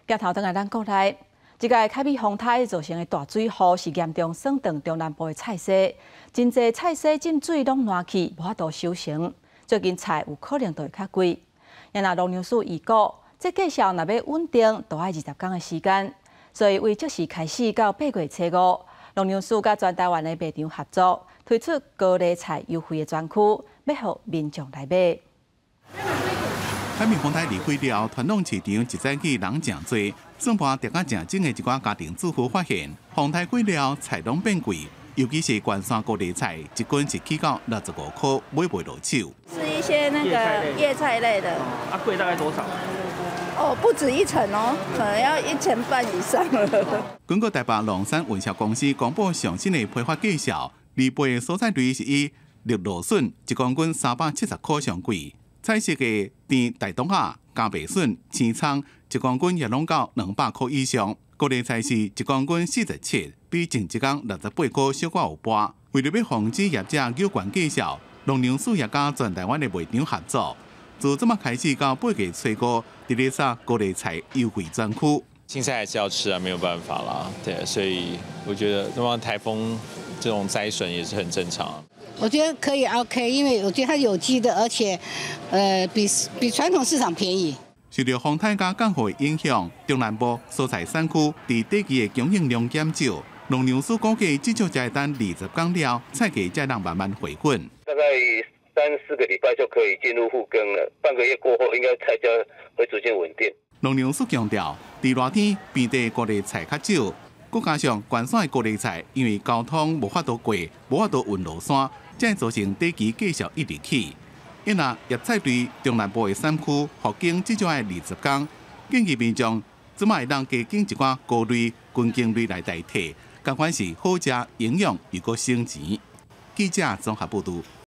镜头转来咱国内，这个凯美风台造成的大水祸是严重损断中南部的菜苕，真侪菜苕进水拢烂去，无法度收成。最近菜有可能就会较贵。也那农粮署预估，这绩效若要稳定，都要20天的时间。所以为即时开始到8月初5，农粮署甲全台湾的卖场合作，推出高丽菜优惠的专区，要互民众来买。 凯美风台离开了，传统市场一早起人真多，算盘跌甲正正的一寡家庭主妇发现，风台过了菜拢变贵，尤其是关山高丽菜，一斤是起到65块，买袂落手。是一些那个叶菜类的。贵大概多少？哦，不止1成哦，可能要1成半以上了。根据台北龙山运销公司公布上新的批发绩效，二倍的蔬菜类是以绿芦笋1公斤370块上贵。 菜色的甜大东虾、加白笋、青葱1公斤也拢到200块以上。高丽菜是1公斤47，比前一天68块小可有半。为了要防止业者有关绩效，农粮署也甲全台湾的卖场合作，自这么开始到8月初5，伫咧杀高丽菜优惠专区。青菜还是要吃啊，没有办法啦。对，所以我觉得那么台风这种灾损也是很正常。 我觉得可以 OK， 因为我觉得它有机的，而且比传统市场便宜。受到风台加降雨的影响，中南部蔬菜产区伫短期的供应量减少，农粮署估计至少才等20天了，菜价才能慢慢回稳。大概3、4个礼拜就可以进入复耕了，半个月过后，应该菜价会逐渐稳定。农粮署强调，伫热天遍地高丽菜较少，再加上关山的高丽菜因为交通无法度过，无法度运落山。 才会造成短期绩效一直起。因若叶菜类中南部的产区复耕至少要20天，建议民众即卖当加减一寡菇类、根茎类来代替，同款是好食、营养又阁省钱。记者综合报道。